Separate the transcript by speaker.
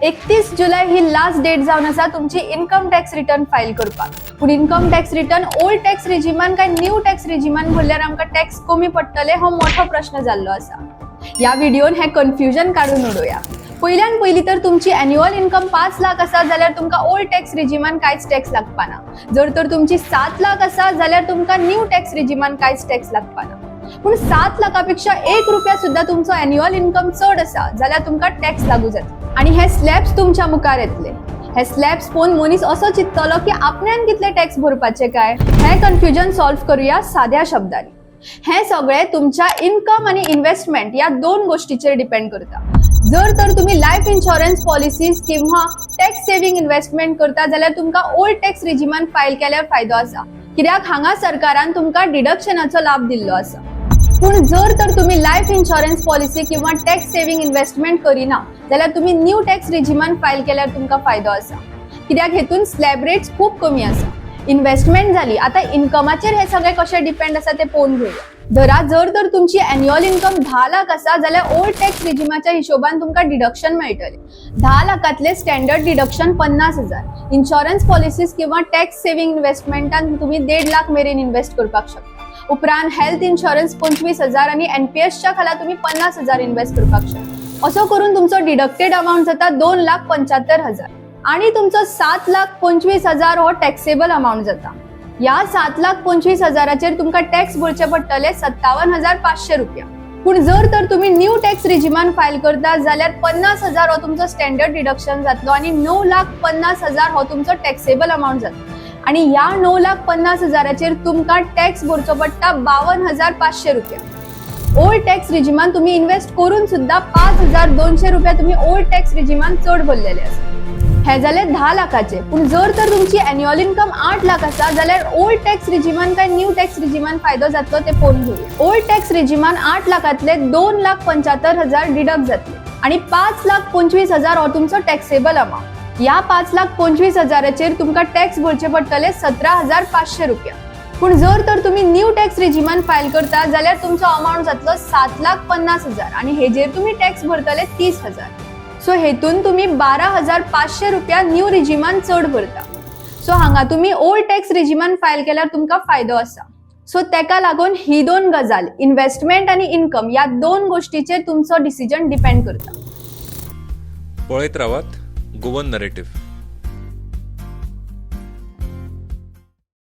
Speaker 1: 31 जुलै ही last date जावन आसा तुमची इनकम टॅक्स रिटर्न फायल करपाक। पूण income tax return old tax रेजिमान काय न्यू टॅक्स रेजिमान भरल्यार आमकां टॅक्स कमी पडटले हो मोठो प्रश्न जाल्लो आसा। ह्या व्हिडिओन हे कन्फ्युजन काढून उडोवया। पयल्यान पयली तर तुमची एन्युअल इनकम 5 लाख आसा जाल्यार तुमकां ओल्ड टॅक्स रेजिमान कांयच टॅक्स लागपाना। जर तर तुमची 7 लाख आसा जाल्यार तुमकां न्यू टॅक्स रेजिमान कांयच टॅक्स लागपाना। पण 7 लाखापेक्षा 1 रुपया सुद्धा तुमचो एन्युअल इनकम चड आसा जाल्यार तुमकां टॅक्स लागू जाता आणि हे स्लॅब्स तुमच्या मुखार येतले। हे स्लॅब्स पळोवन मनीस असो चिंततलो की आपल्यान कितले टॅक्स भरपाचे काय। हे कन्फ्युजन सॉल्व करूया साध्या शब्दांनी। हे सगळे तुमच्या इनकम आणि इन्व्हेस्टमेंट या दोन गोष्टींचेर डिपेंड करता। जर तर तुम्ही लाईफ इन्शुरन्स पॉलिसीज किंवा टॅक्स सेव्हिंग इन्व्हेस्टमेंट करता जाल्यार तुमकां ओल्ड टॅक्स रेजिमान फायल केल्यार फायदो आसा, कित्याक हांगा सरकारान तुमकां डिडक्शनाचो लाभ दिल्लो आसा। पण जर तर तुम्ही लाईफ इन्शुरन्स पॉलिसी किंवा टॅक्स सेव्हिंग इन्व्हेस्टमेंट करिना जाल्यार तुम्ही न्यू टॅक्स रेजिमान फायल केल्यार तुमकां फायदो आसा, कित्याक हेतून स्लॅब रेट्स खूप कमी आसा। इन्व्हेस्टमेंट जाली, आता इनकमाचेर हे सगळे कशे डिपेंड आसा ते पळोवन घेऊया। धरा जर तर तुमची एन्युअल इनकम 10 लाख आसा जाल्यार ओल्ड टॅक्स रेजिमाच्या हिशोबान तुमकां डिडक्शन मेळटले। 10 लाखातले स्टँडर्ड डिडक्शन 50,000। इन्शुरन्स पॉलिसीज किंवा टॅक्स सेव्हिंग इन्व्हेस्टमेंटान तुम्ही 1.5 लाख मेरेन इन्व्हेस्ट करपाक शकता। उपरांत हेल्थ इन्शुरन्स 25,000 आणि एनपीएसच्या खाला तुम्ही 50,000 इन्व्हेस्ट करपाक शकता। असो करून तुमचो डिडक्टेड अमाउंट जाता 2,75,000 आणि तुमचो 7,25,000 हो टॅक्सेबल अमाउंट जाता। या 7,25,000चेर तुमकां टॅक्स भरचे पडटले 57,500 रुपया। पण जर तर तुम्ही न्यू टॅक्स रेजिमान फायल करता जाल्यार 50,000 हो तुमचो स्टँडर्ड डिडक्शन जातलो आणि 9,50,000 हो तुमचो टॅक्सेबल अमाउंट जातलो। आणि या 9,50,000चेर तुमकां टॅक्स भरचो पडटा 52,500 रुपया। ओल्ड टॅक्स रेजिमान तुम्ही इन्व्हेस्ट करून सुद्धा 5,200 रुपया तुम्ही ओल्ड टॅक्स रेजिमान चड भरलेले आसा। हे जाले 10 लाखाचे। पण जर तर तुमची एन्युअल इनकम 8 लाख आसा जाल्यार ओल्ड टॅक्स रेजिमान काय न्यू टॅक्स रेजिमान फायदो जातलो ते पळोवन घेऊया। ओल्ड टॅक्स रेजिमान 8 लाखातले 2,75,000 डिडक्ट जातले आणि 5,25,000 हो तुमचो टॅक्सेबल अमाउंट। या 5,25,000चेर तुमकां टॅक्स भरचे पडटले 17,500 रुपया। पण जर तर तुम्ही न्यू टॅक्स रेजिमान फायल करता जाल्यार तुमचो अमाउंट जातलो 7,50,000 आणि हेजेर तुम्ही टॅक्स भरतले 30,000। सो हेतून तुम्ही 12,500 रुपया न्यू रेजिमान चड भरता। सो हांगा तुम्ही ओल्ड टॅक्स रेजिमान फायल केल्यार तुमकां फायदो आसा। सो तेका लागून ही दोन गजाल इन्व्हेस्टमेंट आणि इनकम या दोन गोष्टीचेर तुमचो डिसिजन डिपेंड करता।
Speaker 2: पळयत रावात गोवन नरेटिव्ह।